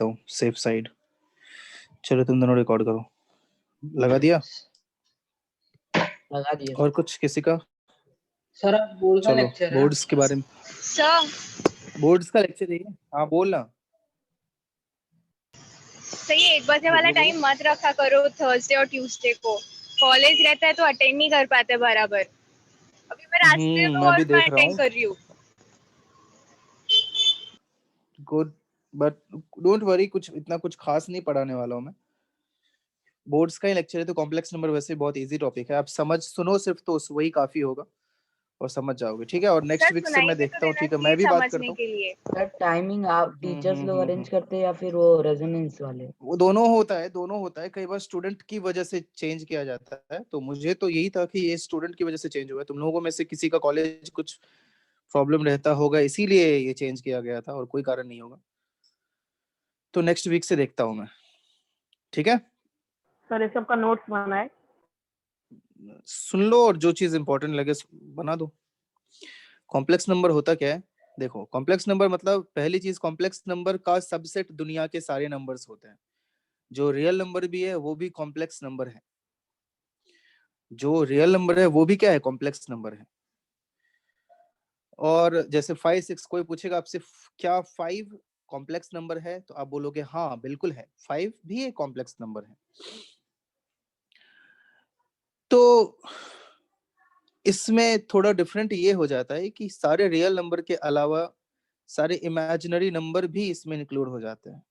लेता हूँ safe side. चलो तुम दोनों रिकॉर्ड करो। लगा दिया? लगा दिया और कुछ किसी का? सर। अब बोर्ड का चलो लेक्चर है बोर्ड्स के बारे में। सर बोर्ड्स का लेक्चर है। हाँ बोलना। सही है, 1 बजे वाला बोलो बोलो। टाइम मत रखा करो थर्सडे और ट्यूसडे को। कॉलेज रहता है तो अटेंड नहीं कर पाते बराबर। अभी मैं रास्ते में मैं भी और मैं देख रहा अटेंड हूँ। कर रही हूँ। गुड बट डोंट वरी, कुछ इतना कुछ खास नहीं पढ़ाने वाला हूँ मैं। बोर्ड्स का ही लेक्चर है तो कॉम्प्लेक्स नंबर वैसे बहुत इजी टॉपिक है, आप समझ सुनो सिर्फ तो वही काफी होगा और समझ जाओगे। ठीक है, और नेक्स्ट सर वीक से सुनाई मैं भी तो देखता हूँ। देना ठीक है, मैं चाहिए भी बात करता समझने हूँ। के लिए। सर टाइमिंग आप टीचर्स लोग अरेंज करते हैं या फिर वो रेजोनेंस वाले? वो दोनों होता है, दोनों होता है। कई बार स्टूडेंट की वजह से चेंज किया जाता है, तो मुझे तो यही था कि ये स्टूडेंट की वजह से चेंज हुआ है। तुम लोगों में से किसी का कॉलेज कुछ प्रॉब्लम रहता होगा इसीलिए ये चेंज किया गया था, और कोई कारण नहीं होगा। तो नेक्स्ट वीक से देखता हूँ मैं। ठीक है सर, इस सबका नोट्स बनाए। सुन लो और जो चीज इंपॉर्टेंट लगे बना दो। कॉम्प्लेक्स नंबर होता क्या है? देखो, कॉम्प्लेक्स नंबर मतलब पहली चीज, कॉम्प्लेक्स नंबर का सबसेट दुनिया के सारे नंबर्स होते हैं। जो रियल नंबर भी है वो भी कॉम्प्लेक्स नंबर है। जो रियल नंबर है वो भी क्या है? कॉम्प्लेक्स नंबर है। और जैसे 5 6 कोई पूछेगा आपसे क्या 5 कॉम्प्लेक्स नंबर है, तो आप बोलोगे हाँ बिल्कुल है, 5 भी एक कॉम्प्लेक्स नंबर है। तो इसमें थोड़ा डिफरेंट ये हो जाता है कि सारे रियल नंबर के अलावा सारे इमेजिनरी नंबर भी इसमें इंक्लूड हो जाते हैं,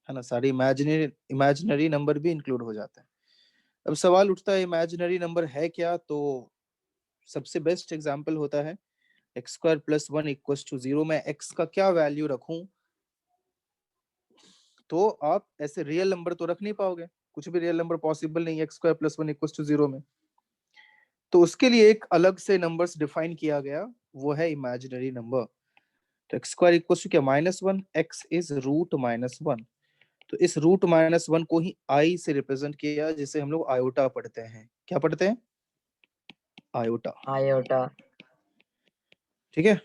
है ना। सारे इमेजिनरी नंबर भी इंक्लूड हो जाते हैं। अब सवाल उठता है इमेजिनरी नंबर है क्या? तो सबसे बेस्ट एग्जांपल होता है x square plus 1 equals to 0। मैं एक्स का क्या वैल्यू रखूं तो आप ऐसे रियल नंबर तो रख नहीं पाओगे, कुछ भी रियल नंबर पॉसिबल नहीं है x square plus 1 equals to 0 में। तो उसके लिए एक अलग से नंबर्स डिफाइन किया गया, वो है इमेजिनरी नंबर। तो एक्स स्क्वायर इक्वल्स टू क्या? -1। X is root -1। तो इस रूट -1 को ही आई से रिप्रेजेंट किया, जिसे हम लोग आयोटा पढ़ते हैं। क्या पढ़ते हैं? आयोटा। आयोटा। ठीक है,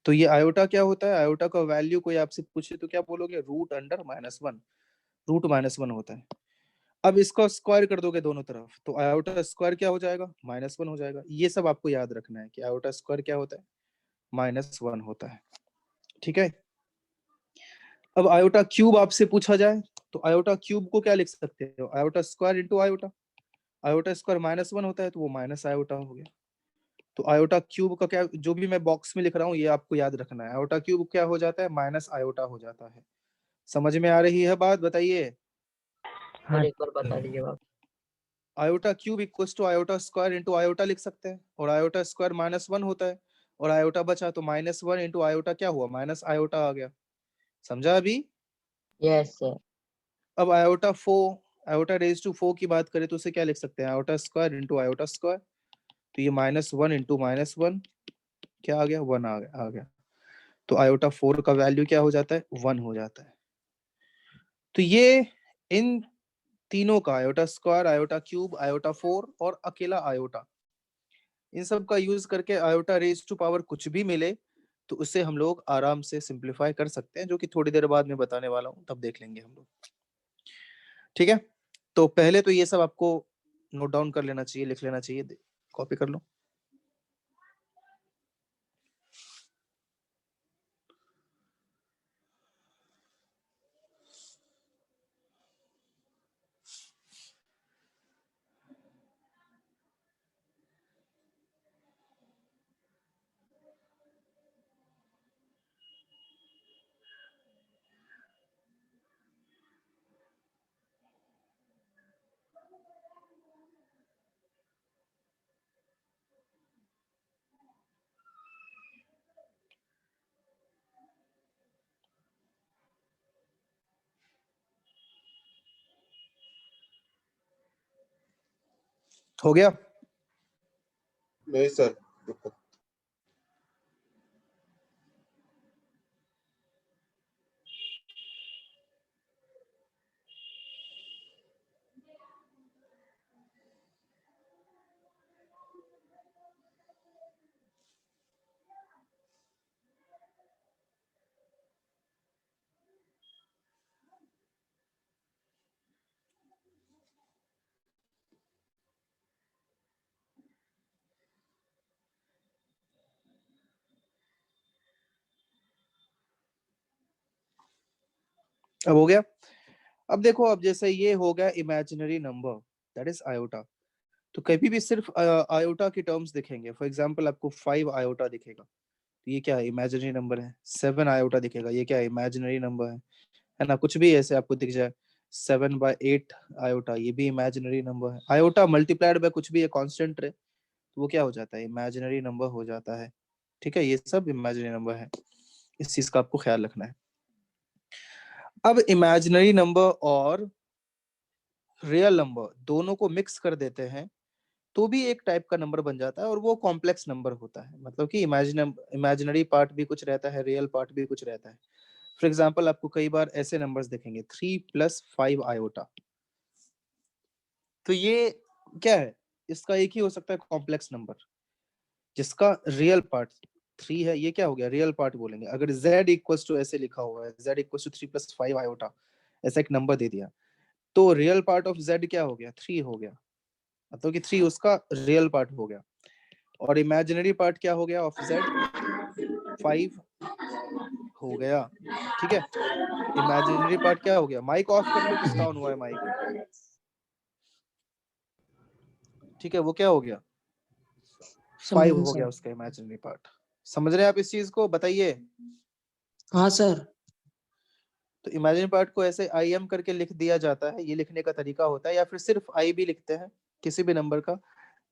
तो ये आयोटा क्या होता है? आयोटा का वैल्यू कोई आपसे पूछे तो क्या बोलोगे? Root under -1। रूट -1 होता है। अब इसका स्क्वायर कर दोगे दोनों तरफ, तो आयोटा स्क्वायर क्या हो जाएगा? -1 हो जाएगा। ये सब आपको याद रखना है कि आयोटा स्क्वायर क्या होता है? -1 होता है। ठीक है, अब आयोटा क्यूब आपसे पूछा जाए तो आयोटा क्यूब को क्या लिख सकते हो? Iota square into iota. Iota square -1 होता है तो वो माइनस आयोटा हो गया। तो आयोटा क्यूब का क्या, जो भी मैं बॉक्स में लिख रहा हूँ ये आपको याद रखना है। आयोटा क्यूब क्या हो जाता है? माइनस आयोटा हो जाता है। समझ में आ रही है बात? बताइए। सर एक बार बता दीजिए आप। Iota cube equals to iota square into iota लिख सकते हैं, और आयोटा स्क्वायर -1 होता है और आयोटा बचा तो -1 इंटू आयोटा क्या हुआ? माइनस आयोटा आ गया। समझा अभी? Yes sir. अब आयोटा 4, आयोटा रेज टू 4 की बात करें तो उसे क्या लिख सकते हैं? Iota square into iota square. तो ये -1 इंटू -1 क्या आ गया? 1 आ गया। तो आयोटा 4 का वैल्यू क्या हो जाता है? 1 हो जाता है। तो ये इन तीनों का, iota square, iota cube, iota 4 और अकेला आयोटा, इन सब का यूज करके आयोटा रेज टू पावर कुछ भी मिले तो उसे हम लोग आराम से सिंप्लीफाई कर सकते हैं, जो कि थोड़ी देर बाद में बताने वाला हूँ, तब देख लेंगे हम लोग। ठीक है, तो पहले तो ये सब आपको नोट डाउन कर लेना चाहिए, लिख लेना चाहिए, कॉपी कर लो। हो गया? नहीं सर, अब हो गया। अब देखो, अब जैसे ये हो गया imaginary number, that is iota. तो कभी भी सिर्फ आयोटा की टर्म्स दिखेंगे। फॉर एग्जांपल आपको 5 आयोटा दिखेगा, तो ये क्या है, इमेजिनरी नंबर है। 7 आयोटा दिखेगा, ये क्या है, इमेजिनरी नंबर है ना। कुछ भी ऐसे आपको दिख जाए, 7/8 आयोटा, ये भी इमेजिनरी नंबर है। आयोटा मल्टीप्लाइड बाय कुछ भी है कांस्टेंट रहे, तो वो क्या हो जाता है, इमेजिनरी नंबर हो जाता है। ठीक है, ये सब इमेजिनरी नंबर है, इस चीज का आपको ख्याल रखना है। अब इमेजिनरी नंबर और रियल नंबर दोनों को मिक्स कर देते हैं तो भी एक टाइप का नंबर बन जाता है, और वो कॉम्प्लेक्स नंबर होता है। मतलब कि इमेजिनरी पार्ट भी कुछ रहता है, रियल पार्ट भी कुछ रहता है। फॉर एग्जाम्पल आपको कई बार ऐसे नंबर्स दिखेंगे 3+5 आयोटा, तो ये क्या है, इसका एक ही हो सकता है कॉम्प्लेक्स नंबर, जिसका रियल पार्ट 3 है। ये क्या हो गया, रियल पार्ट बोलेंगे। अगर z इक्वल्स टू ऐसे लिखा हुआ है, z इक्वल्स टू 3+5 आयोटा, ऐसा एक नंबर दे दिया, तो रियल पार्ट ऑफ z क्या हो गया, 3 हो गया। मतलब कि 3 उसका रियल पार्ट हो गया। और इमेजिनरी पार्ट क्या हो गया ऑफ z, 5 हो गया। ठीक है, इमेजिनरी पार्ट क्या हो गया, माइक ऑफ कर लो, किसका ऑन हुआ है माइक। ठीक है, वो क्या हो गया, 5 हो गया उसका इमेजिनरी पार्ट। समझ रहे हैं आप इस चीज को, बताइए। हाँ सर। तो इमेजिनरी पार्ट को ऐसे आई एम करके लिख दिया जाता है, ये लिखने का तरीका होता है, या फिर सिर्फ आई भी लिखते हैं किसी भी नंबर का।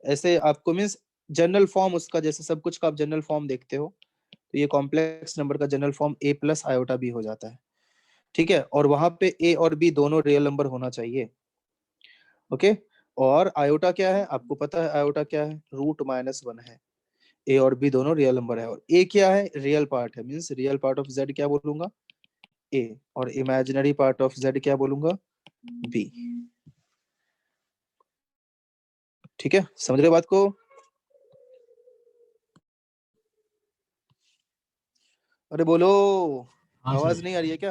ऐसे आपको मीन्स जनरल फॉर्म उसका, जैसे सब कुछ का आप जनरल फॉर्म देखते हो, तो ये कॉम्प्लेक्स नंबर का जनरल फॉर्म a+ आयोटा भी हो जाता है। ठीक है, और वहां पे a और b दोनों रियल नंबर होना चाहिए। ओके, और आयोटा क्या है, आपको पता है आयोटा क्या है, √-1 है। a और b दोनों रियल नंबर है, और a क्या है, रियल पार्ट है, means real part of z क्या बोलूंगा, a, और इमेजिनरी पार्ट ऑफ z क्या बोलूंगा, b। ठीक है, समझ रहे बात को। अरे बोलो, आवाज नहीं आ रही है क्या।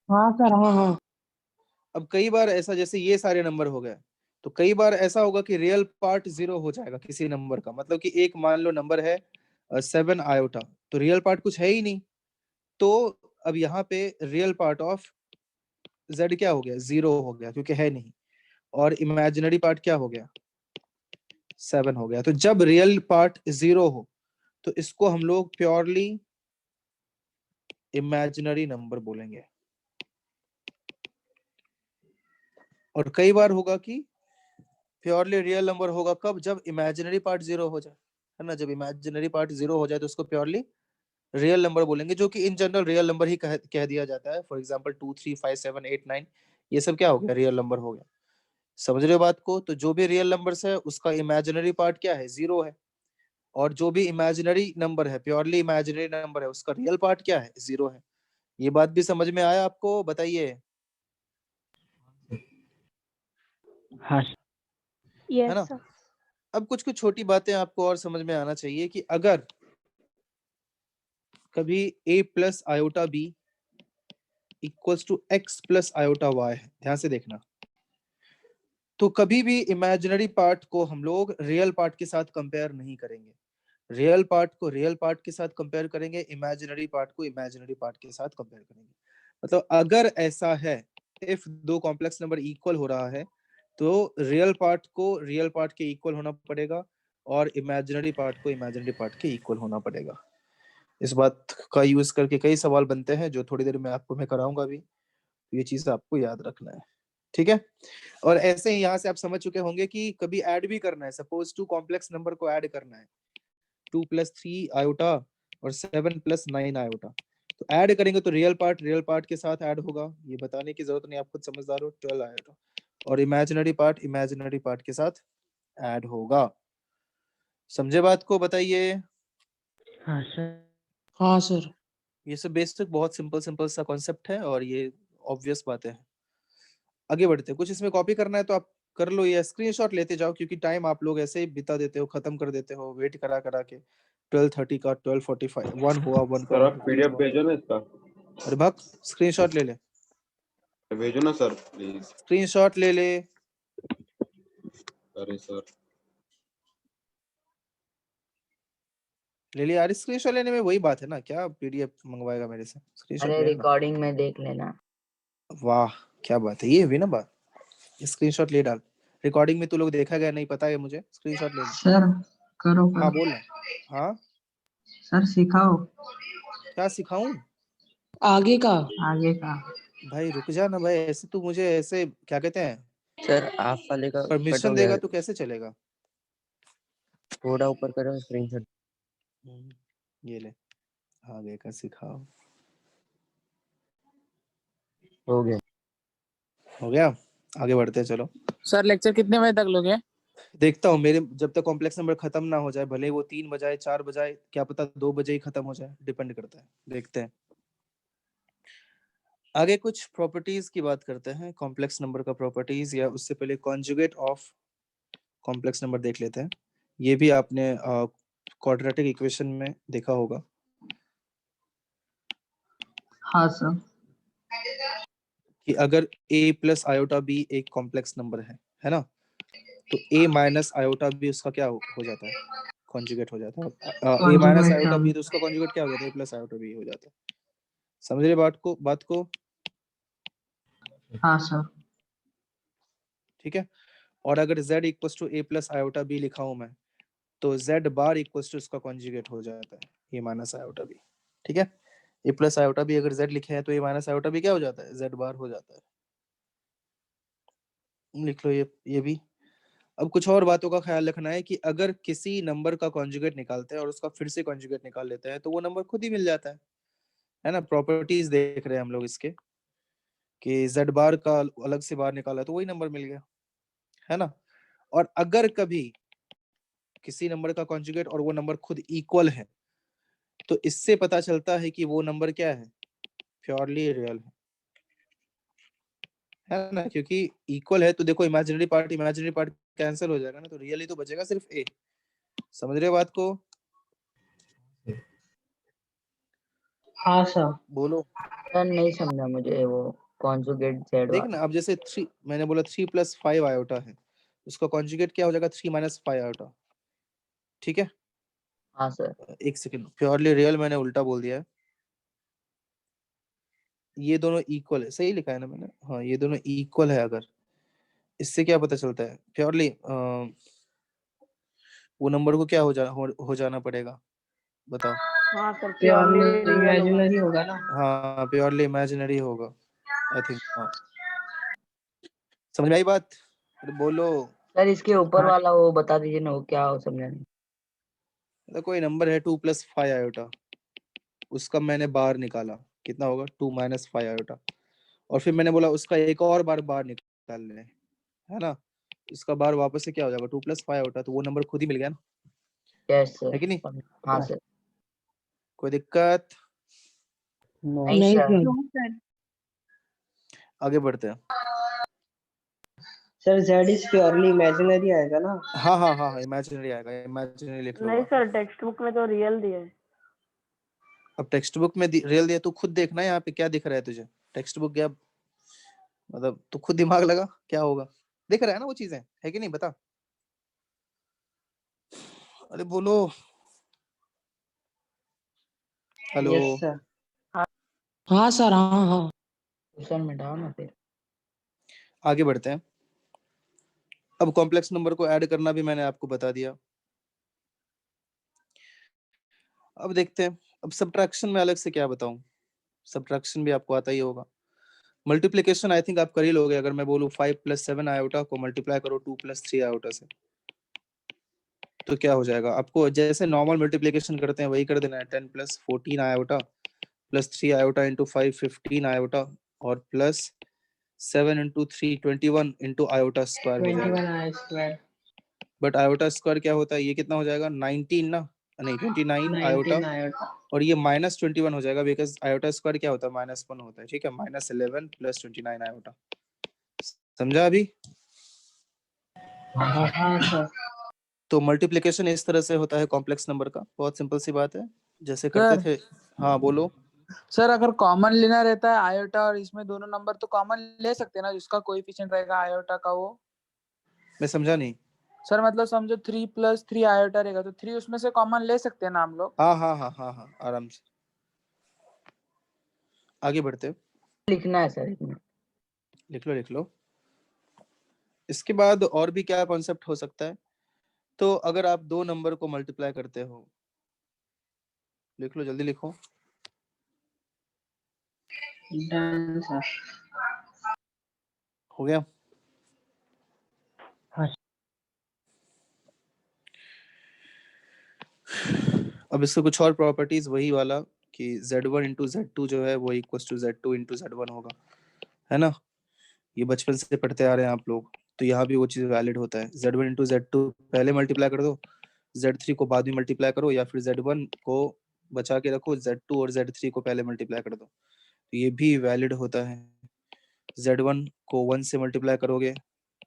हाँ सर। हाँ हाँ। अब कई बार ऐसा, जैसे ये सारे नंबर हो गए, तो कई बार ऐसा होगा कि रियल पार्ट 0 हो जाएगा किसी नंबर का। मतलब कि एक मान लो नंबर है 7 आयोटा, तो रियल पार्ट कुछ है ही नहीं, तो अब यहाँ पे रियल पार्ट ऑफ z क्या हो गया, 0 हो गया, क्योंकि है नहीं। और इमेजिनरी पार्ट क्या हो गया, 7 हो गया। तो जब रियल पार्ट 0 हो, तो इसको हम लोग प्योरली इमेजिनरी नंबर बोलेंगे। और कई बार होगा कि प्योरली रियल नंबर होगा, कब, जब इमेजिनरी पार्ट 0 हो जाए, है ना। जब इमेजिनरी पार्ट 0 हो जाए तो उसको प्योरली रियल नंबर बोलेंगे, जो कि इन जनरल रियल नंबर ही कह दिया जाता है। फॉर एग्जांपल 2, 3, 5, 7, 8, 9, ये सब क्या हो गया, रियल नंबर हो गया। समझ रहे हो बात को। तो जो भी रियल नंबर्स है उसका इमेजिनरी पार्ट क्या है, 0 है। और जो भी इमेजिनरी नंबर है, प्योरली इमेजिनरी नंबर है, उसका रियल पार्ट क्या है, 0 है। ये बात भी समझ में आया आपको, बताइए। हाँ है यस ना। सर। अब कुछ कुछ छोटी बातें आपको और समझ में आना चाहिए कि अगर कभी a+ iota b equals to x+ iota y है, ध्यान से देखना, तो कभी भी इमेजिनरी पार्ट को हम लोग रियल पार्ट के साथ कंपेयर नहीं करेंगे। रियल पार्ट को रियल पार्ट के साथ कंपेयर करेंगे, इमेजिनरी पार्ट को इमेजिनरी पार्ट के साथ कंपेयर करेंगे। मतलब अगर ऐसा है, इफ दो कॉम्प्लेक्स नंबर इक्वल हो रहा है, तो रियल पार्ट को रियल पार्ट के इक्वल होना पड़ेगा, और इमेजिनरी पार्ट को इमेजिनरी पार्ट के इक्वल होना पड़ेगा। इस बात का यूज करके कई सवाल बनते हैं, जो थोड़ी देर में आपको मैं कराऊंगा भी, तो ये चीज आपको याद रखना है। ठीक है, और ऐसे ही यहाँ से आप समझ चुके होंगे कि कभी ऐड भी करना है, सपोज 2 कॉम्प्लेक्स नंबर को ऐड करना है, 2+3 आयोटा और 7+9 आयोटा, तो ऐड करेंगे तो रियल पार्ट के साथ ऐड होगा, ये बताने की जरूरत नहीं, आप खुद समझदार हो, 12 आयोटा। और इमेजिनरी पार्ट के साथ ऐड होगा। समझे बात को, बताइए। हाँ सर। हाँ सर। ये सब बेसिक बहुत सिंपल सा कॉन्सेप्ट है, और ये ऑब्वियस बातें हैं। आगे बढ़ते हैं, कुछ इसमें कॉपी करना है तो आप कर लो, या स्क्रीनशॉट लेते जाओ, क्योंकि टाइम आप लोग ऐसे ही बिता देते हो, खत्म कर देते हो वेट करा करा के। 12:30 का 12:45, 1 हुआ, सर आप 1:50 पीडीएफ हुआ। भेजो ना इसका, अरे भाग, स्क्रीनशॉट ले ले, भेजो ना सर प्लीज। स्क्रीनशॉट ले ले। अरे सर ले लिया यार, स्क्रीनशॉट लेने में वही बात है ना, क्या पीडीएफ मंगवाएगा मेरे से, स्क्रीनशॉट अरे ले ना। रिकॉर्डिंग में देख लेना। वाह क्या बात है, ये हुई ना बात। स्क्रीनशॉट ले डाल, रिकॉर्डिंग में तू लोग देखा गया नहीं पता है मुझे, स्क्रीनशॉट ले ले। सर करो हाँ करो बोल ना। हाँ सर सिखाओ क्या सिखाऊं? आगे का आगे का भाई रुक जा ना भाई, ऐसे तू मुझे ऐसे क्या कहते हैं सर हाफ वाले का कट परमिशन हो गया देगा है, तो कैसे चलेगा? थोड़ा ऊपर करो स्क्रीनशॉट। ये ले, आगे का सिखाओ। हो गया। हो गया, आगे बढ़ते हैं चलो। सर लेक्चर कितने बजे तक लोगे? देखता हूँ मेरे जब तक कॉम्प्लेक्स नंबर खत्म ना हो जाए, भले ही वो 3 बजाए 4 बजाए, क्या पता 2 बजे ही खत्म हो जाए, डिपेंड करता है, देखते हैं। आगे कुछ प्रॉपर्टीज की बात करते हैं, कॉम्प्लेक्स नंबर का प्रॉपर्टीज, या उससे पहले कॉन्जुगेट ऑफ कॉम्प्लेक्स नंबर देख लेते हैं। ये भी आपने क्वाड्रेटिक इक्वेशन में देखा होगा। हाँ सर कि अगर a प्लस आयोटा b एक कॉम्प्लेक्स नंबर है ना, तो a माइनस आयोटा b उसका क्या हो जाता है, कॉन्जुगेट हो जाता है। a माइनस आयोटा b तो उसका कॉन्जुगेट क्या हो जाता है, a प्लस आयोटा b हो जाता है। समझ रहे बात को? हाँ सर ठीक है। और अगर z equals to a plus iota b लिखा हूं मैं, तो z बार इक्वल्स टू उसका कॉन्जुगेट हो जाता है a माइनस आयोटा b। ठीक है, a प्लस आयोटा b अगर z लिखे हैं तो a माइनस आयोटा b क्या हो जाता है, z बार हो जाता है। लिख लो ये भी। अब कुछ और बातों का ख्याल रखना है कि अगर किसी नंबर का कॉन्जुगेट निकालते हैं और उसका फिर से कॉन्जुगेट निकाल लेते हैं तो वो नंबर खुद ही मिल जाता है ना। प्रॉपर्टीज देख रहे हैं हम लोग इसके, कि z बार का अलग से बार निकाला तो वही नंबर मिल गया, है ना। और अगर कभी किसी नंबर का कॉन्जुगेट और वो नंबर खुद इक्वल है, तो इससे पता चलता है कि वो नंबर क्या है, प्योरली रियल है ना। क्योंकि इक्वल है तो देखो इमेजिनरी पार्ट कैंसिल हो जाएगा ना, तो रियल ही तो बचेगा सिर्फ a। समझ रहे हो बात को? हाँ सर बोलो। सर नहीं समझा मुझे वो कॉन्जुगेट जेड देख वाला। ना, अब जैसे 3 मैंने बोला 3 प्लस 5 आयोटा है, उसका कॉन्जुगेट क्या हो जाएगा, 3 माइनस 5 आयोटा। ठीक है, हाँ सर एक सेकंड, प्योरली रियल मैंने उल्टा बोल दिया है। ये दोनों इक्वल है, सही लिखा है ना मैंने? हाँ ये दोनों इक्वल है। अगर इससे क्या पता चलता है, प्योरली वो नंबर को क्या हो जाना पड़ेगा, बताओ। हाँ सर प्योरली रियल होगा। इमेजिनरी होगा ना हाँ प्योरली इमेजिनरी होगा, आई थिंक। हाँ समझ में आई बात? अरे बोलो। सर इसके ऊपर वाला वो बता दीजिए ना, वो क्या हो समझा नहीं। तो कोई नंबर है 2 प्लस 5 आयोटा, उसका मैंने बार निकाला, कितना होगा 2 माइनस 5 आयोटा। और फिर मैंने बोला उसका एक और बार निकाल लें, है ना। इसका बार वापस से क्या हो जाएगा, 2 प्लस 5 आयोटा, तो वो नंबर खुद ही मिल गया ना, यस सर। है कि नहीं? हाँ सर। कोई दिक्कत? नहीं नहीं सर। सर आगे बढ़ते हैं। Sir Z is purely imaginary आएगा ना। हाँ इमेजिनरी आएगा, इमेजिनरी लिख लो नहीं बाकी। सर टेक्स्ट बुक में तो रियल दिया है। अब टेक्स्ट बुक में रियल दिया, तू खुद देखना है यहाँ पे क्या दिख रहा है तुझे, टेक्स्ट बुक गया मतलब तू खुद दिमाग लगा क्या होगा, दिख रहा है ना वो चीजें, है कि नहीं बता। अरे बोलो, हेलो। यस सर हाँ सर हाँ क्वेश्चन में डालो ना फिर। आगे बढ़ते हैं। अब कॉम्प्लेक्स नंबर को ऐड करना भी मैंने आपको बता दिया। अब देखते हैं, अब सब्ट्रैक्शन में अलग से क्या बताऊं, सब्ट्रैक्शन भी आपको आता ही होगा। मल्टीप्लिकेशन आई थिंक आप कर ही लोगे, अगर मैं बोलूं 5 प्लस 7 आयोटा को मल्टीप्लाई करो 2 प्लस 3 आयोटा से, तो क्या हो जाएगा। आपको जैसे नॉर्मल मल्टीप्लिकेशन करते हैं वही कर देना है, 10 plus 14 iota plus 3 iota into 5 15 iota, और plus 7 into 3 21 into iota square हो जाएगा। 21 I square but iota square क्या होता है, ये कितना हो जाएगा 19 ना, नहीं 29 आयोटा, 19 आयोटा और ये माइनस 21 हो जाएगा, बिकॉज आयोटा स्क्वायर क्या होता है -1 होता है। ठीक है, -11 प्लस 29 आयोटा। समझा अभी? हाँ सर तो मल्टीप्लिकेशन इस तरह से होता है कॉम्प्लेक्स नंबर का, बहुत सिंपल सी बात है, जैसे करते सर थे। हाँ बोलो। सर अगर कॉमन लेना रहता है आयोटा और इसमें दोनों नंबर, तो कॉमन ले सकते हैं ना, जिसका कोएफिशिएंट रहेगा आयोटा का वो। मैं समझा नहीं। सर मतलब समझो 3 प्लस 3 आयोटा रहेगा, तो 3 उसमें से कॉमन ले सकते हैं ना हम लोग। हाँ आराम से। आगे बढ़ते हैं। लिखना है सर इसमें। लिख लो। इसके बाद और भी क्या कॉन्सेप्ट हो सकता है, तो अगर आप दो नंबर को मल्टीप्लाई करते हो, लिख लो, जल्दी लिखो। Done sir. हो गया? हाँ। अब इसका कुछ और प्रॉपर्टीज वही वाला कि z1 इंटू z2 जो है वो equal to z2 into z1 होगा, है ना? ये बचपन से पढ़ते आ रहे हैं आप लोग, तो यहाँ भी वो चीज वैलिड होता है। z1 इंटू z2 पहले मल्टीप्लाई कर दो, z3 को बाद में मल्टीप्लाई करो, या फिर z1 को बचा के रखो, z2 और z3 को पहले मल्टीप्लाई कर दो, तो ये भी वैलिड होता है। z1 को 1 से मल्टीप्लाई करोगे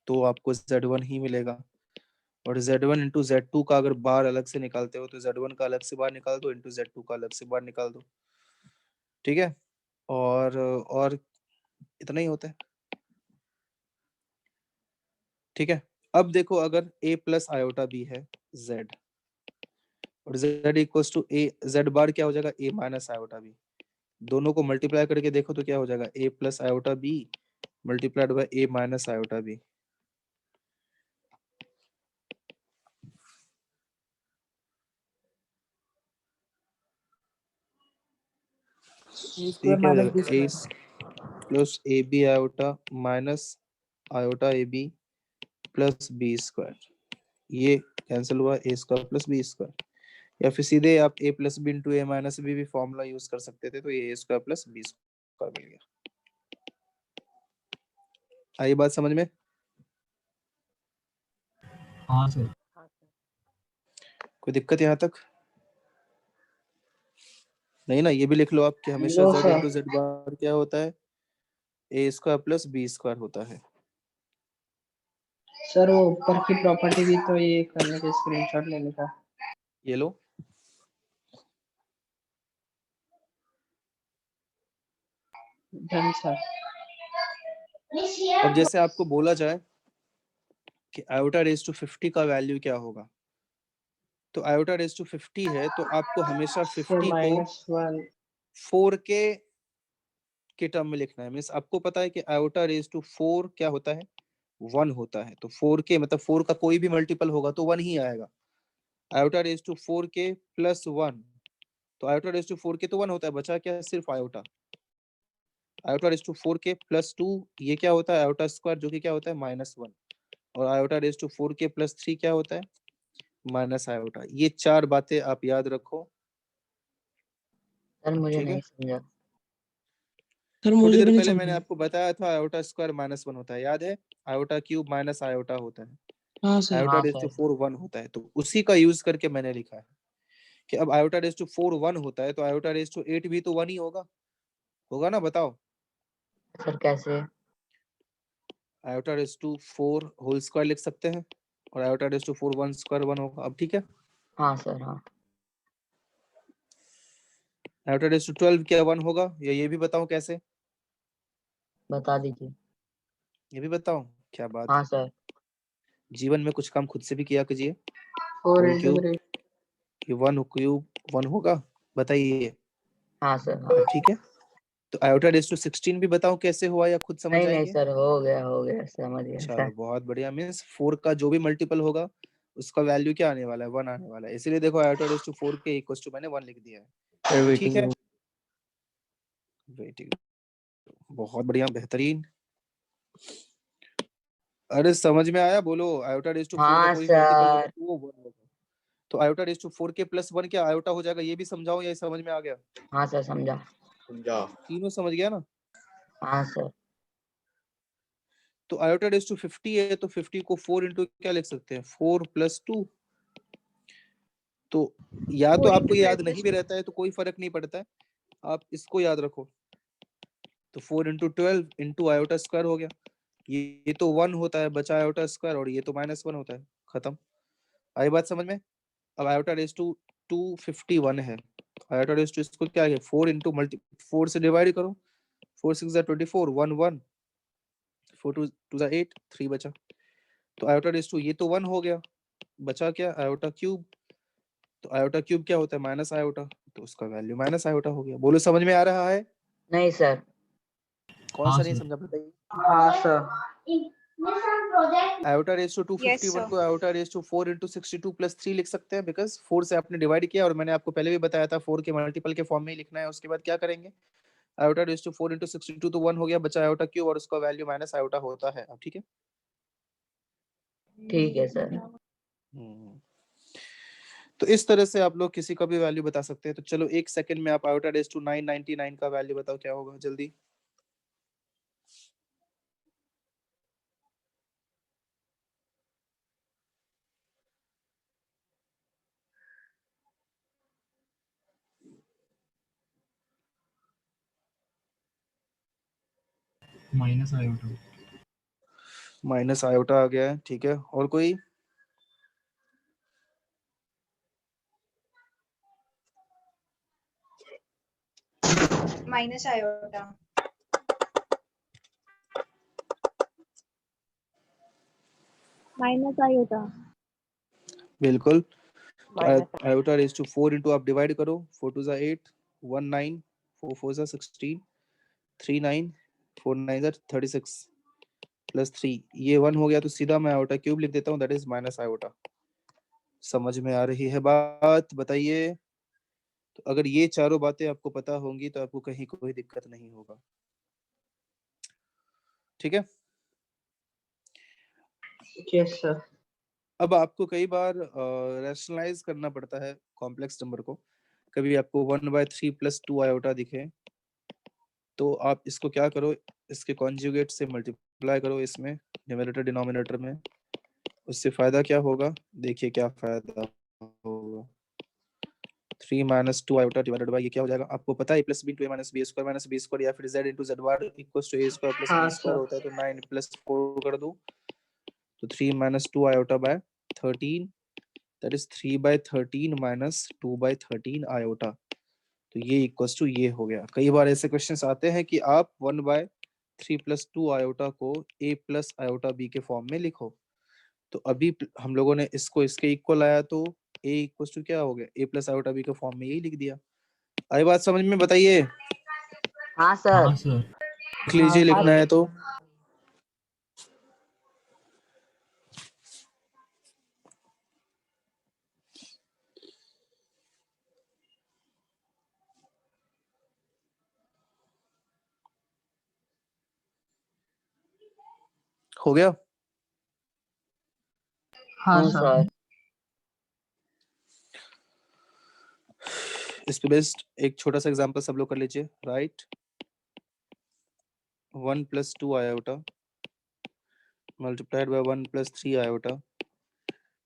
तो आपको z1 ही मिलेगा, और z1 इंटू z2 का अगर बार अलग से निकालते हो तो z1 का अलग से बार निकाल दो, इंटू z2 का अलग से बार निकाल दो, ठीक है? और इतना ही होता है, ठीक है? अब देखो, अगर a प्लस आयोटा b है z, और z equal to a, z bar क्या हो जाएगा, a माइनस आयोटा b, दोनों को मल्टीप्लाई करके देखो तो क्या हो जाएगा, a plus iota b multiplied by a minus iota b। ये क्या हो जाएगा, a plus A B iota minus iota A B plus B square, ये कैंसिल हुआ, A square plus B square, या फिर सीधे आप a plus B into A minus B भी फॉर्मूला यूज कर सकते थे, तो ये A square plus B square मिल गया। आई बात समझ में? हाँ सर। कोई दिक्कत यहाँ तक नहीं ना? ये भी लिख लो आप कि हमेशा नो z sir. Into Z bar क्या होता है, A square plus B square होता है। सर वो ऊपर की प्रॉपर्टी भी तो ये करने के स्क्रीनशॉट लेने का। ये लो, डन सर। अब जैसे आपको बोला जाए कि आयोटा रेज टू 50 का वैल्यू क्या होगा, तो आयोटा रेज टू 50 है तो आपको हमेशा 50 को -1 4k के टर्म में लिखना है। मींस आपको पता है कि आयोटा रेज टू 4 क्या होता है, 1 होता है, तो 4k मतलब 4 का कोई भी मल्टीपल होगा तो 1 ही आएगा। Iota raise to 4k plus 1, तो आयोटा रेज टू 4k तो 1 होता है, बचा क्या, सिर्फ iota. Iota raise to 4k plus 2 ये क्या होता है, आयोटा स्क्वायर, जो कि क्या होता है -1, और iota raise to 4k plus 3 क्या होता है, माइनस आयोटा। ये चार बातें आप याद रखो, सर मुझे ठीक है? नहीं समझा। सर थोड़ी मुझे देर भी नहीं पहले मैंने समझा। आपको बताया था आयोटा स्क्वायर -1 होता है, याद है? आयोटा क्यूब माइनस आयोटा होता है, हाँ सर। आयोटा हाँ रेज टू सर। 4 1 होता है, तो उसी का यूज करके मैंने लिखा है कि अब आयोटा रेज टू 4 1 होता है तो आयोटा रेज टू 8 भी तो 1 ही होगा, होगा ना? बताओ। सर कैसे? Iota raise to 4 whole square लिख सकते हैं, और आयोटा रेज टू 4 1 स्क्वायर 1 होगा। अब ठीक है? हाँ सर। हाँ आयोटा रेज टू 12 क्या 1 होगा, या ये भी बताऊं कैसे? बता दीजिए। ये भी बताऊं? क्या बात हाँ है, सर। जीवन में कुछ काम खुद से भी किया कीजिए। 4 होल into क्यूब 3। ये 1 क्यूब 1 होगा, बताइए। हाँ सर। हाँ। ठीक है, तो आयोटा रेज टू 16 भी बताओ कैसे हुआ, या खुद समझ नहीं नहीं जाएंगे? सर, हो गया समझ गया चलो सर। बहुत बढ़िया। मीन्स 4 का जो भी मल्टीपल होगा उसका वैल्यू क्या आने वाला है, 1 आने वाला है, इसीलिए देखो आयोटा रेज टू 4 के इक्वल टू मैंने 1 लिख दिया है, ठीक है? वेटिंग, बहुत बढ़िया, बेहतरीन। अरे समझ में आया? बोलो, आयोटा रेज टू 4 का हाँ कोई मल्टीपल होगा सर। तो वो 1 होगा, तो iota raise to 4k plus 1 क्या आयोटा हो जाएगा, ये भी समझाओ, या समझ में आ गया? हाँ सर समझा। समझा। तीनों समझ गया ना? हाँ सर। तो आयोटा रेज टू 50 है तो 50 को 4 इंटू क्या लिख सकते हैं, 4 प्लस 2। तो या तो आपको ये याद नहीं भी रहता है तो कोई फर्क नहीं पड़ता है, आप इसको याद रखो, तो 4 इंटू 12 इंटू आयोटा स्क्वायर हो गया, ये तो 1 होता है, बचा आयोटा स्क्वायर, और ये तो -1 होता है, खत्म। आई बात समझ में? अब आयोटा रेज टू 251 है, आयोटा रेज टू इसको क्या है, 4 इंटू मल्टी 4 से डिवाइड करो, 4 6 24 1 1 4 2 8 3 बचा, तो आयोटा रेज टू ये तो 1 हो गया, बचा क्या, आयोटा क्यूब, तो आयोटा क्यूब क्या होता है, माइनस आयोटा, तो उसका वैल्यू माइनस आयोटा हो गया। बोलो समझ में आ रहा है? नहीं सर। कौन हाँ सा नहीं सर। समझा बताइए। हाँ sir. Iota raise to Yes, 251 sir. को iota raise to 4 into 62 plus 3 लिख सकते हैं, बिकॉज 4 से आपने डिवाइड किया और मैंने आपको पहले भी बताया था 4 के मल्टीपल के फॉर्म में ही लिखना है। उसके बाद क्या करेंगे, आयोटा रेस टू 4 into 62 तो 1 हो गया, बचा आयोटा क्यूब और उसका वैल्यू माइनस आयोटा होता है। अब ठीक है। ठीक है सर। हम्म। तो इस तरह से आप लोग किसी का भी वैल्यू बता सकते हैं। तो चलो एक सेकंड में आप आयोटा रेस टू 999 का वैल्यू बताओ क्या होगा जल्दी। Minus iota. माइनस आयोटा आ गया है, ठीक है। और कोई? Minus iota. Minus iota. बिल्कुल। Minus iota raise to 4 into आप डिवाइड करो, 4 2 8, 1 9, 4 4 16, 3 9, 4 9 36 प्लस 3, ये 1 हो गया तो सीधा मैं आयोटा क्यूब लिख देता हूँ, दैट इज माइनस आयोटा। समझ में आ रही है बात? बताइए। तो अगर ये चारों बातें आपको पता होंगी तो आपको कहीं कोई दिक्कत नहीं होगा, ठीक है। Yes sir. अब आपको कई बार रैशनलाइज करना पड़ता है कॉम्प्लेक्स नंबर को। कभी आपको 1/3 प्लस 2 आयोटा दिखे तो आप इसको क्या करो, इसके कॉन्जुगेट से मल्टीप्लाई करो इसमें न्यूमरेटर डिनोमिनेटर में। उससे फायदा क्या होगा, देखिए क्या फायदा होगा। 3 - 2 आयोटा डिवाइडेड बाय ये क्या हो जाएगा, आपको पता है plus b two a minus B square या फिर z into Z bar equal to a square plus हाँ बी स्क्वायर सर। होता है। तो 9 + 4 कर दो तो 3 - 2 iota by 13, that is 3/13 minus 2/13 iota. तो ये इक्वल्स टू ये हो गया। कई बार ऐसे क्वेश्चंस आते हैं कि आप 1/3 + 2 आयोटा को a + आयोटा b के फॉर्म में लिखो। तो अभी हम लोगों ने इसको इसके इक्वल आया तो a इक्वल्स टू क्या हो गया, a + आयोटा b के फॉर्म में यही लिख दिया। आई बात समझ में? बताइए। हाँ सर। हाँ सर। लिख लीजिए, लिखना है तो। हो गया। हाँ हाँ सर। सर। इस पे बेस्ड एक छोटा सा एग्जांपल सब लोग कर लीजिए। Right 1 + 2 iota multiplied by 1 + 3 iota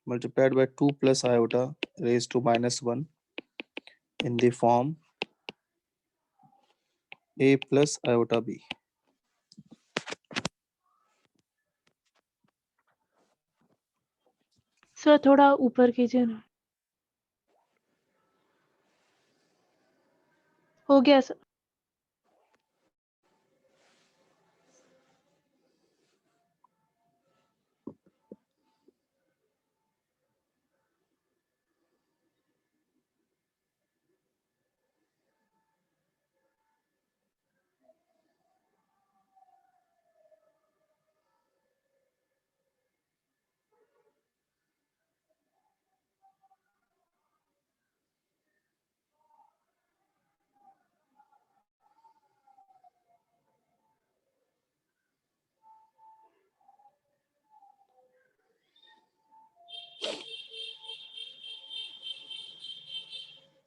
multiplied by 2 + iota raised to -1 in the form a + iota b। Sir थोड़ा ऊपर कीजिए ना। हो गया सर।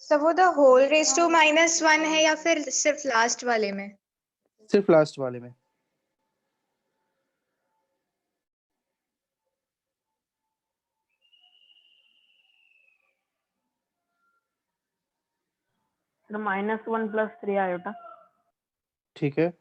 So वो the whole raised to -1 है या फिर सिर्फ लास्ट वाले में? सिर्फ लास्ट वाले में। -1 + 3 आयोटा। ठीक है।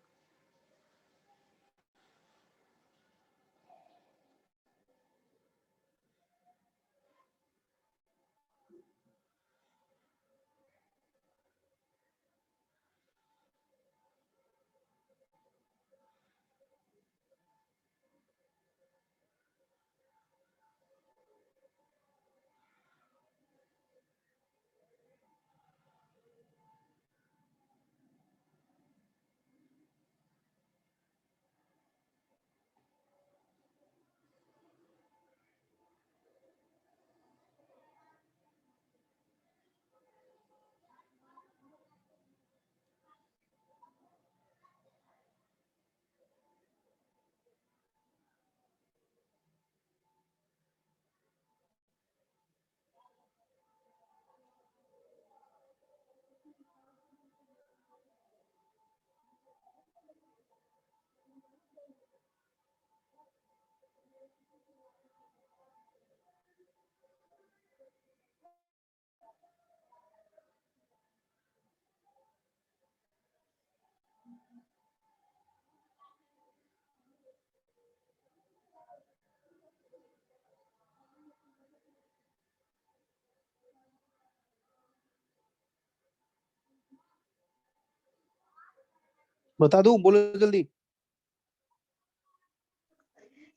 बता दूं, बोलो जल्दी।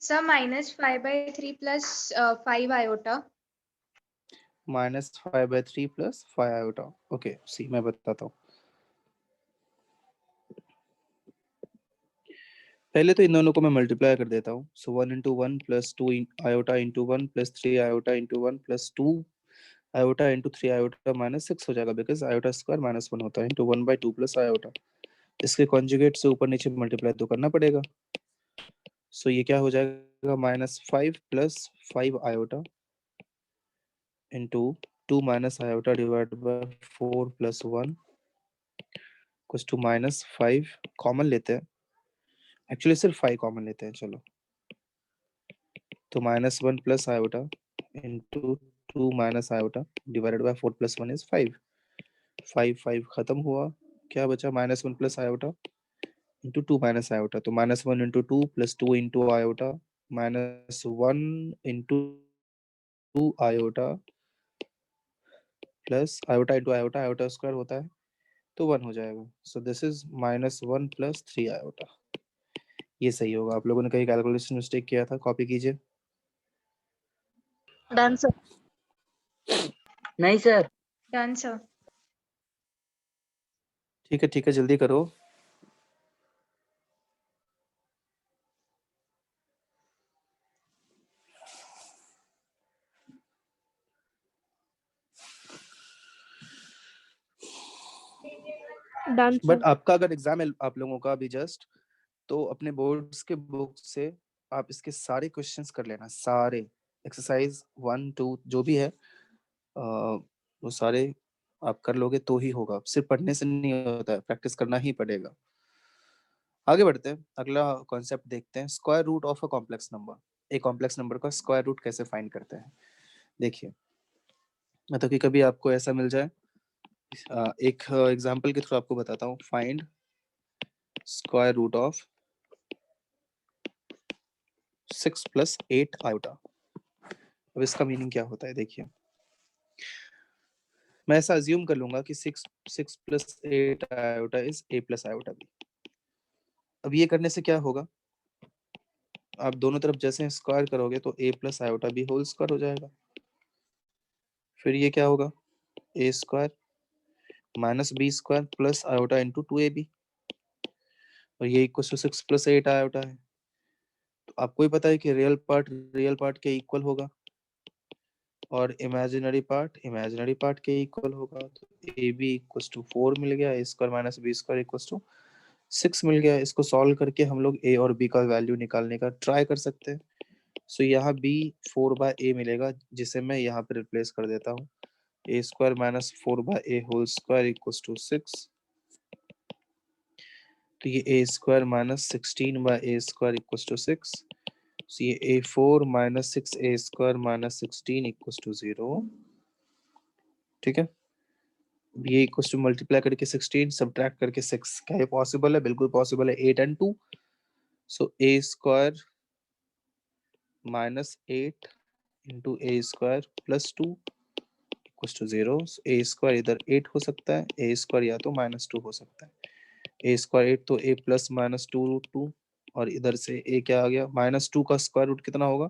Sir -5/3 plus 5 iota. -5/3 plus 5 iota. Okay, see मैं बताता हूँ। पहले तो इन दोनों को मैं मल्टीप्लाई कर देता हूँ। सो 1 into 1 plus 2 iota into 1 plus 3 iota into 1 plus 2 iota into 3 iota -6 हो जाएगा, बिकॉज आयोटा स्क्वायर -1 होता है, into 1/2 प्लस आयोटा। इसके कॉन्जुगेट से ऊपर नीचे मल्टीप्लाई तो करना पड़ेगा। सो ये क्या हो जाएगा, -5 plus 5 iota into 2 minus iota divide by 4 plus 1 कुछ टू -5 कॉमन लेते हैं। एक्चुअली सिर्फ 5 कॉमन लेते हैं, चलो। तो -1 plus iota into 2 minus iota divided by 4 plus 1 is 5। 5 खत्म हुआ, क्या बचा, -1 plus iota into 2 minus iota. तो -1 into 2 plus 2 into iota -1 into 2 iota plus iota into iota, iota square होता है तो 1 हो जाएगा। So this is -1 plus 3 iota. ये सही होगा। आप लोगों ने कहीं कैलकुलेशन मिस्टेक किया था, कॉपी कीजिए। Done sir. नहीं सर। Done sir. ठीक है, जल्दी करो। Done but sir. आपका अगर एग्जाम है आप लोगों का अभी जस्ट, तो अपने बोर्ड्स के बुक से आप इसके सारे क्वेश्चंस कर लेना, सारे एक्सरसाइज 1 2 जो भी है, वो सारे आप कर लोगे तो ही होगा। सिर्फ पढ़ने से नहीं होता है, प्रैक्टिस करना ही पड़ेगा। आगे बढ़ते हैं, अगला कॉन्सेप्ट देखते हैं, square root of a complex number. एक कॉम्प्लेक्स नंबर का स्क्वायर रूट कैसे फाइंड करते हैं। देखिए, मतलब कि कभी आपको ऐसा मिल जाए, एक एग्जांपल के थ्रू आपको बताता हूँ। Find square root of 6 plus 8 iota. अब इसका मीनिंग क्या होता है, देखिए। मैं ऐसा अज्यूम कर लूंगा कि 6 plus 8 iota is a plus iota b। अब ये करने से क्या होगा, आप दोनों तरफ जैसे स्क्वायर करोगे तो a plus iota b whole square हो जाएगा। फिर ये क्या होगा, a square minus b square plus iota into 2ab, और ये इक्वल टू 6 प्लस 8 आयोटा है। तो आपको ही पता है कि रियल पार्ट के इक्वल होगा और इमेजिनरी पार्ट के इक्वल होगा। तो ए बी इक्वल टू 4 मिल गया, A square minus B square equal to 6 मिल गया। इसको सॉल्व करके हम लोग ए और बी का वैल्यू निकालने का ट्राई कर सकते हैं। सो यहाँ बी 4/a मिलेगा, जिसे मैं यहाँ पे रिप्लेस कर देता हूँ। A square minus 4/a whole square equal to 6। तो ये A square minus 16/a square equal to 6। So ये a4 minus 6a square minus 16 equal to 0। ठीक है, ये इक्वल टू मल्टीप्लाई करके 16 सब्ट्रैक्ट करके 6, क्या ये पॉसिबल है? बिल्कुल पॉसिबल है। 8 and 2, so a square minus 8 into a square plus 2 equal to 0। a square इधर 8 हो सकता है, a स्क्वायर या तो -2 हो सकता है। a स्क्वायर 8 तो a प्लस -2 रूट 2, और इधर से a क्या आ गया, -2 का स्क्वायर रूट कितना होगा,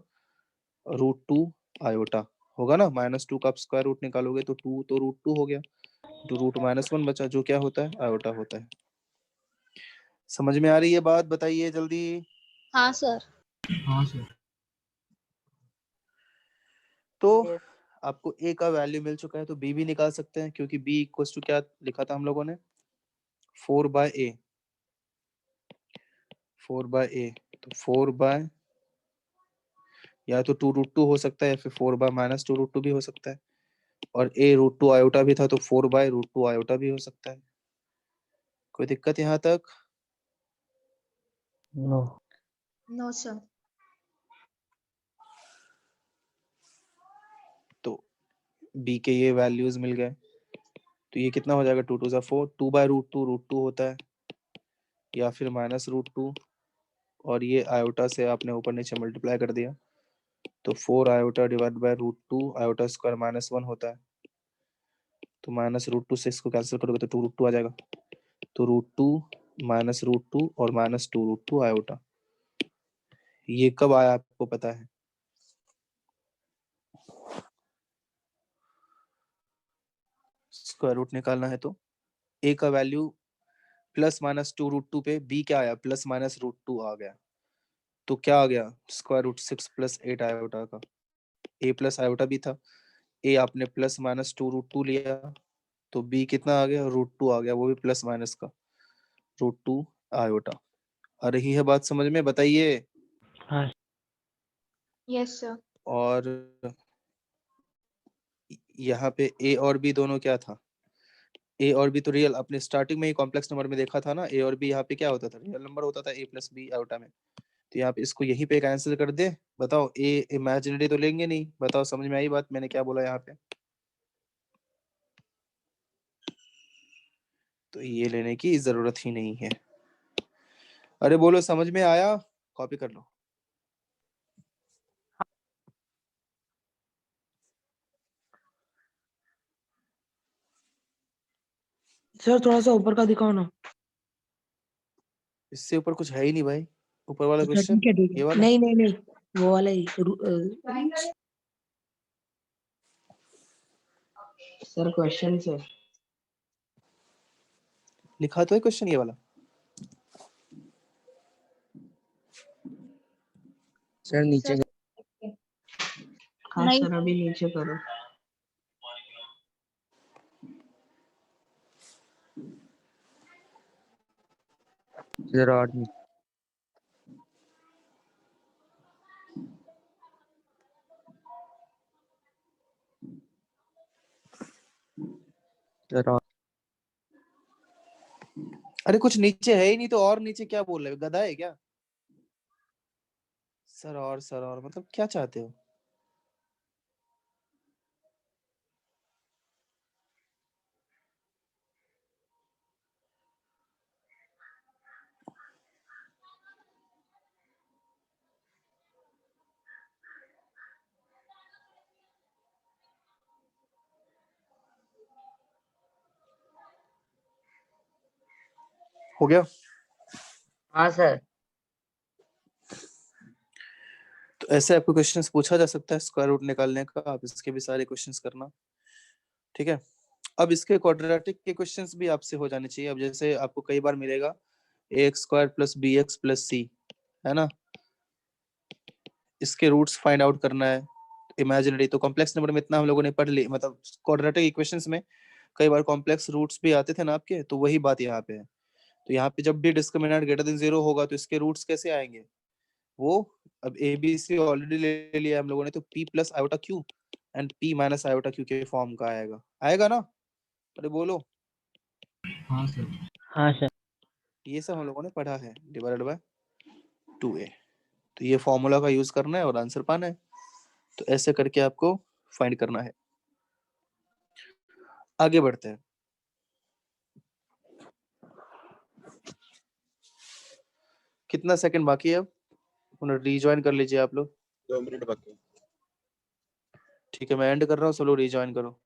√2 आयोटा होगा ना। -2 का आप स्क्वायर रूट निकालोगे तो 2 तो √2 हो गया, तो √-1 बचा, जो क्या होता है, आयोटा होता है। समझ में आ रही है बात, बताइए जल्दी। हाँ सर। हाँ सर। तो Yes. आपको a का वैल्यू मिल चुका है, तो b भी निकाल सकते हैं, क्योंकि b इक्वल टू क्या लिखा था हम लोगों ने, 4/a। 4/a तो 4 या तो 2√2 हो सकता है, या फिर 4/-2√2 भी हो सकता है। और a √2 आयोटा भी था, तो 4/√2 आयोटा भी हो सकता है। कोई दिक्कत यहाँ तक? नो। No sir. तो b के ये वैल्यूज मिल गए, तो ये कितना हो जाएगा, 2 2 4, 2/√2 होता है, या फिर -√2, और ये आयोटा से आपने ऊपर नीचे मल्टीप्लाई कर दिया, तो 4 iota divide by √2 iota square -1 होता है। तो -√2 से इसको कैंसिल करोगे तो 2√2 आ जाएगा। तो √2 -√2 और -2√2 आयोटा। ये कब आया आपको पता है? स्क्वायर रूट निकालना है तो a का वैल्यू +-2√2 पे b क्या आया, +-√2 आ गया, तो क्या आ गया, √6 + 8 आयोटा का। a प्लस आयोटा भी था, a आपने +-2√2 लिया, तो b कितना आ गया, √2 आ गया, वो भी प्लस माइनस का √2 आयोटा। आ रही है बात समझ में, बताइए। Yes sir. और यहाँ पे a और b दोनों क्या था, a और b तो रियल, अपने स्टार्टिंग में ही कॉम्प्लेक्स नंबर में देखा था ना, a और b यहाँ पे क्या होता था, रियल नंबर होता था a + b आयोटा में। तो यहाँ पे इसको यहीं पे कैंसिल कर दे, बताओ a इमेजिनरी तो लेंगे नहीं, बताओ समझ में आई बात मैंने क्या बोला यहाँ पे? तो ये लेने की जरूरत ही नहीं है। अरे बोलो समझ में आया, कॉपी कर लो। सर थोड़ा सा ऊपर का दिखाओ ना। इससे ऊपर कुछ है ही नहीं भाई, ऊपर वाला अच्छा क्वेश्चन ठीक है ठीक ये है, वाला। नहीं नहीं नहीं वो वाला ही सर क्वेश्चन से लिखा तो है क्वेश्चन ये वाला। सर नीचे हाँ नहीं सर अभी नीचे करो। जरा और नीचे, जरा और- अरे कुछ नीचे है ही नहीं तो और नीचे क्या बोल रहे हो, गधा है क्या? सर और मतलब क्या चाहते हो? हो गया? हाँ सर। तो ऐसे आपको क्वेश्चंस पूछा जा सकता है स्क्वायर रूट निकालने का, आप इसके भी सारे क्वेश्चंस करना, ठीक है। अब इसके क्वाड्रेटिक के क्वेश्चंस भी आपसे हो जाने चाहिए। अब जैसे आपको कई बार मिलेगा ax² + bx + c, है ना, इसके रूट्स फाइंड आउट करना है इमेजिनरी। तो कॉम्प्लेक्स नंबर में इतना हम लोगों ने पढ़ ली, मतलब क्वाड्रेटिक इक्वेशंस में कई बार कॉम्प्लेक्स रूट्स भी आते थे ना आपके, तो वही बात यहाँ पे है। तो यहाँ पे जब भी डिस्क्रिमिनेंट > 0 होगा तो इसके रूट्स कैसे आएंगे, वो अब ए बी सी ऑलरेडी ले लिया हम लोगों ने, तो p + iota q and p - iota q के फॉर्म का आएगा, आएगा ना? अरे बोलो। हाँ सर। हाँ सर। ये सब हम लोगों ने पढ़ा है, डिवाइडेड बाय 2a। तो ये फॉर्मूला का यूज करना है और आंसर पाना है। तो ऐसे करके आपको फाइंड करना है। आगे बढ़ते हैं। कितना सेकंड बाकी है अब, रीजॉइन कर लीजिए आप लोग। 2 मिनट बाकी है। ठीक है, मैं एंड कर रहा हूँ, सब लोग रीजॉइन करो।